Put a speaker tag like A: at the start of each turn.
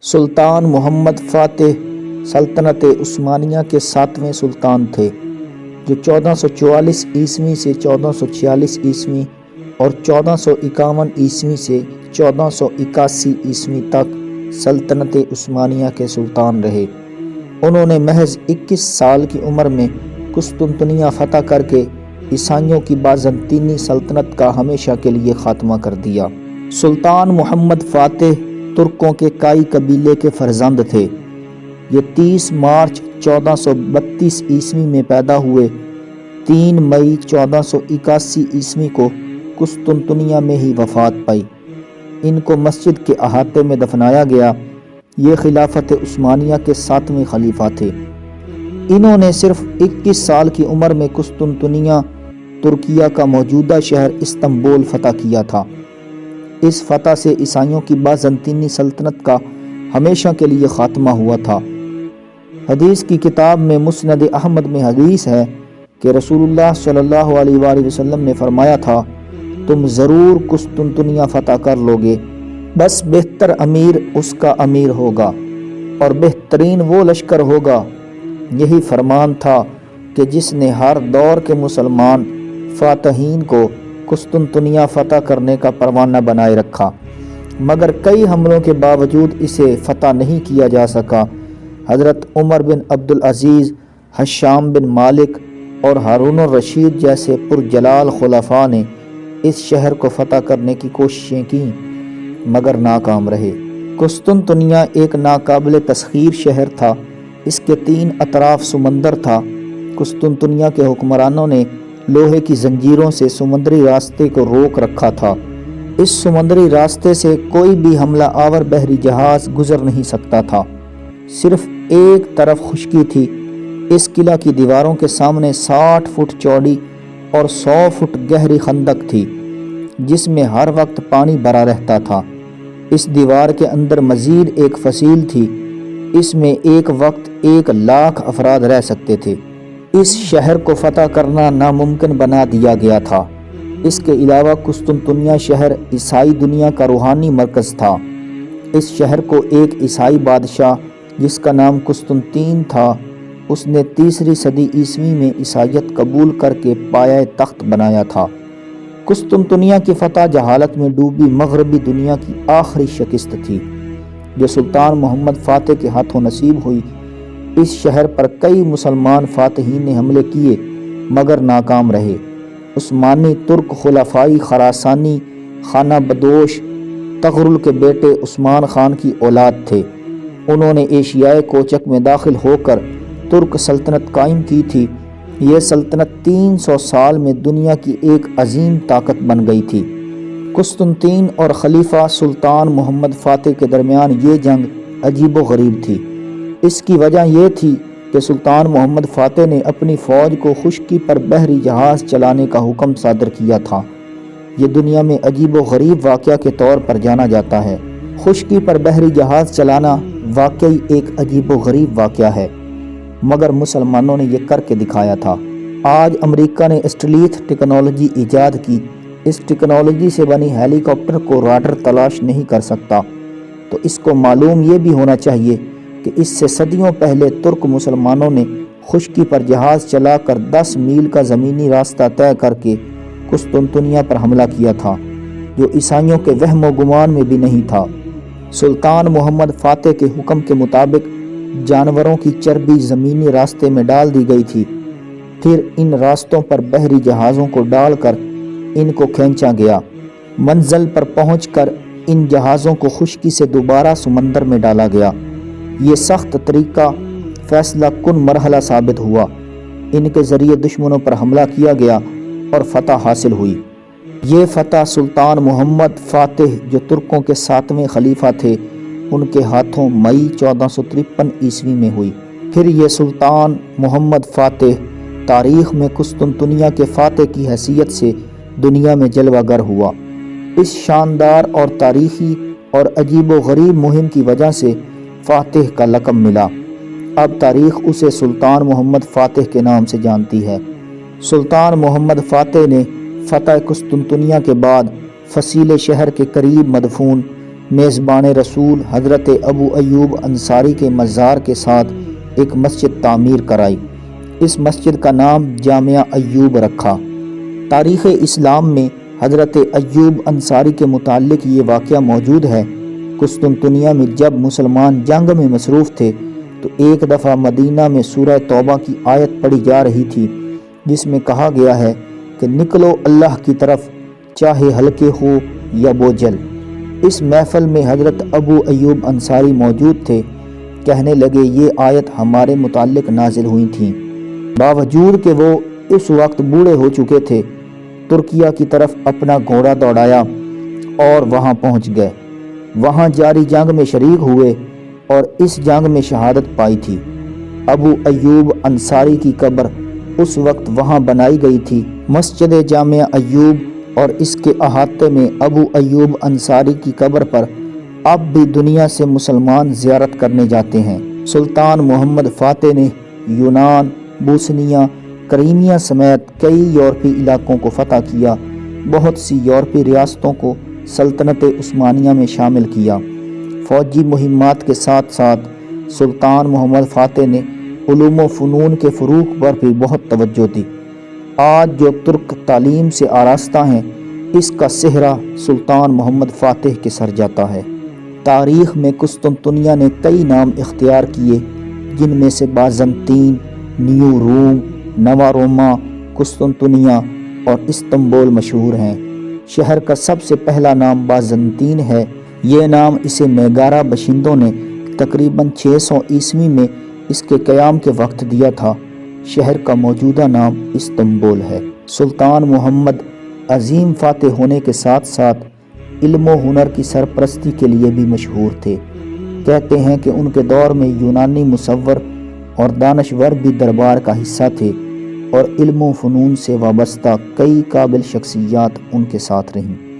A: سلطان محمد فاتح سلطنت عثمانیہ کے 7ویں سلطان تھے، جو 1444 عیسوی سے 1446 عیسوی اور 1451 عیسوی سے 1481 عیسوی تک سلطنت عثمانیہ کے سلطان رہے۔ انہوں نے محض 21 سال کی عمر میں قسطنطنیہ فتح کر کے عیسائیوں کی بازنطینی سلطنت کا ہمیشہ کے لیے خاتمہ کر دیا۔ سلطان محمد فاتح ترکوں کے کائی قبیلے کے فرزند تھے۔ یہ 30 مارچ 1432 عیسوی میں پیدا ہوئے۔ 3 مئی 1481 عیسوی کو قسطنطنیہ میں ہی وفات پائی۔ ان کو مسجد کے احاطے میں دفنایا گیا۔ یہ خلافت عثمانیہ کے 7ویں خلیفہ تھے۔ انہوں نے صرف 21 سال کی عمر میں قسطنطنیہ ترکیہ کا موجودہ شہر استنبول فتح کیا تھا۔ اس فتح سے عیسائیوں کی بازنطینی سلطنت کا ہمیشہ کے لیے خاتمہ ہوا تھا۔ حدیث کی کتاب میں مسند احمد میں حدیث ہے کہ رسول اللہ صلی اللہ علیہ وآلہ وسلم نے فرمایا تھا، تم ضرور قسطنطنیہ فتح کر لوگے، بس بہتر امیر اس کا امیر ہوگا اور بہترین وہ لشکر ہوگا۔ یہی فرمان تھا کہ جس نے ہر دور کے مسلمان فاتحین کو قسطنطنیہ فتح کرنے کا پروانہ بنائے رکھا، مگر کئی حملوں کے باوجود اسے فتح نہیں کیا جا سکا۔ حضرت عمر بن عبدالعزیز، ہشام بن مالک اور ہارون الرشید جیسے پرجلال خلفاء نے اس شہر کو فتح کرنے کی کوششیں کیں، مگر ناکام رہے۔ قسطنطنیہ ایک ناقابل تسخیر شہر تھا۔ اس کے 3 اطراف سمندر تھا۔ قسطنطنیہ کے حکمرانوں نے لوہے کی زنجیروں سے سمندری راستے کو روک رکھا تھا۔ اس سمندری راستے سے کوئی بھی حملہ آور بحری جہاز گزر نہیں سکتا تھا۔ صرف ایک طرف خشکی تھی۔ اس قلعہ کی دیواروں کے سامنے 60 فٹ چوڑی اور 100 فٹ گہری خندق تھی، جس میں ہر وقت پانی بھرا رہتا تھا۔ اس دیوار کے اندر مزید ایک فصیل تھی، اس میں ایک وقت 1,00,000 افراد رہ سکتے تھے۔ اس شہر کو فتح کرنا ناممکن بنا دیا گیا تھا۔ اس کے علاوہ قسطنطنیہ شہر عیسائی دنیا کا روحانی مرکز تھا۔ اس شہر کو ایک عیسائی بادشاہ جس کا نام قسطنطین تھا، اس نے 3 صدی عیسوی میں عیسائیت قبول کر کے پایہ تخت بنایا تھا۔ قسطنطنیہ کی فتح جہالت میں ڈوبی مغربی دنیا کی آخری شکست تھی، جو سلطان محمد فاتح کے ہاتھوں نصیب ہوئی۔ اس شہر پر کئی مسلمان فاتحین نے حملے کیے، مگر ناکام رہے۔ عثمانی ترک خلفائی خراسانی خانہ بدوش تغرل کے بیٹے عثمان خان کی اولاد تھے۔ انہوں نے ایشیائے کوچک میں داخل ہو کر ترک سلطنت قائم کی تھی۔ یہ سلطنت 300 سال میں دنیا کی ایک عظیم طاقت بن گئی تھی۔ قسطنطین اور خلیفہ سلطان محمد فاتح کے درمیان یہ جنگ عجیب و غریب تھی۔ اس کی وجہ یہ تھی کہ سلطان محمد فاتح نے اپنی فوج کو خشکی پر بحری جہاز چلانے کا حکم صادر کیا تھا۔ یہ دنیا میں عجیب و غریب واقعہ کے طور پر جانا جاتا ہے۔ خشکی پر بحری جہاز چلانا واقعی ایک عجیب و غریب واقعہ ہے، مگر مسلمانوں نے یہ کر کے دکھایا تھا۔ آج امریکہ نے اسٹیلتھ ٹیکنالوجی ایجاد کی۔ اس ٹیکنالوجی سے بنی ہیلی کاپٹر کو راڈر تلاش نہیں کر سکتا، تو اس کو معلوم یہ بھی ہونا چاہیے کہ اس سے صدیوں پہلے ترک مسلمانوں نے خشکی پر جہاز چلا کر 10 میل کا زمینی راستہ طے کر کے قسطنطنیہ پر حملہ کیا تھا، جو عیسائیوں کے وہم و گمان میں بھی نہیں تھا۔ سلطان محمد فاتح کے حکم کے مطابق جانوروں کی چربی زمینی راستے میں ڈال دی گئی تھی، پھر ان راستوں پر بحری جہازوں کو ڈال کر ان کو کھینچا گیا۔ منزل پر پہنچ کر ان جہازوں کو خشکی سے دوبارہ سمندر میں ڈالا گیا۔ یہ سخت طریقہ فیصلہ کن مرحلہ ثابت ہوا۔ ان کے ذریعے دشمنوں پر حملہ کیا گیا اور فتح حاصل ہوئی۔ یہ فتح سلطان محمد فاتح، جو ترکوں کے 7ویں خلیفہ تھے، ان کے ہاتھوں مئی 1453 عیسوی میں ہوئی۔ پھر یہ سلطان محمد فاتح تاریخ میں قسطنطنیہ کے فاتح کی حیثیت سے دنیا میں جلوہ گر ہوا۔ اس شاندار اور تاریخی اور عجیب و غریب مہم کی وجہ سے فاتح کا لقب ملا۔ اب تاریخ اسے سلطان محمد فاتح کے نام سے جانتی ہے۔ سلطان محمد فاتح نے فتح قسطنطنیہ کے بعد فصیل شہر کے قریب مدفون میزبان رسول حضرت ابو ایوب انصاری کے مزار کے ساتھ ایک مسجد تعمیر کرائی۔ اس مسجد کا نام جامعہ ایوب رکھا۔ تاریخ اسلام میں حضرت ایوب انصاری کے متعلق یہ واقعہ موجود ہے۔ قسطنطنیہ میں جب مسلمان جنگ میں مصروف تھے تو ایک دفعہ مدینہ میں سورہ توبہ کی آیت پڑھی جا رہی تھی، جس میں کہا گیا ہے کہ نکلو اللہ کی طرف، چاہے ہلکے ہو یا بوجھل۔ اس محفل میں حضرت ابو ایوب انصاری موجود تھے۔ کہنے لگے یہ آیت ہمارے متعلق نازل ہوئی تھیں۔ باوجود کہ وہ اس وقت بوڑھے ہو چکے تھے، ترکیہ کی طرف اپنا گھوڑا دوڑایا اور وہاں پہنچ گئے۔ وہاں جاری جنگ میں شریک ہوئے اور اس جنگ میں شہادت پائی تھی۔ ابو ایوب انصاری کی قبر اس وقت وہاں بنائی گئی تھی۔ مسجد جامعہ ایوب اور اس کے احاطے میں ابو ایوب انصاری کی قبر پر اب بھی دنیا سے مسلمان زیارت کرنے جاتے ہیں۔ سلطان محمد فاتح نے یونان، بوسنیا، کریمیا سمیت کئی یورپی علاقوں کو فتح کیا۔ بہت سی یورپی ریاستوں کو سلطنت عثمانیہ میں شامل کیا۔ فوجی مہمات کے ساتھ ساتھ سلطان محمد فاتح نے علوم و فنون کے فروغ پر بھی بہت توجہ دی۔ آج جو ترک تعلیم سے آراستہ ہیں، اس کا سہرا سلطان محمد فاتح کے سر جاتا ہے۔ تاریخ میں قسطنطنیہ نے کئی نام اختیار کیے، جن میں سے بازنطین، نیو روم، نوا روما، قسطنطنیہ اور استنبول مشہور ہیں۔ شہر کا سب سے پہلا نام بازنطین ہے۔ یہ نام اسے میگارہ باشندوں نے تقریباً 600 عیسوی میں اس کے قیام کے وقت دیا تھا۔ شہر کا موجودہ نام استنبول ہے۔ سلطان محمد عظیم فاتح ہونے کے ساتھ ساتھ علم و ہنر کی سرپرستی کے لیے بھی مشہور تھے۔ کہتے ہیں کہ ان کے دور میں یونانی مصور اور دانشور بھی دربار کا حصہ تھے اور علم و فنون سے وابستہ کئی قابل شخصیات ان کے ساتھ رہیں۔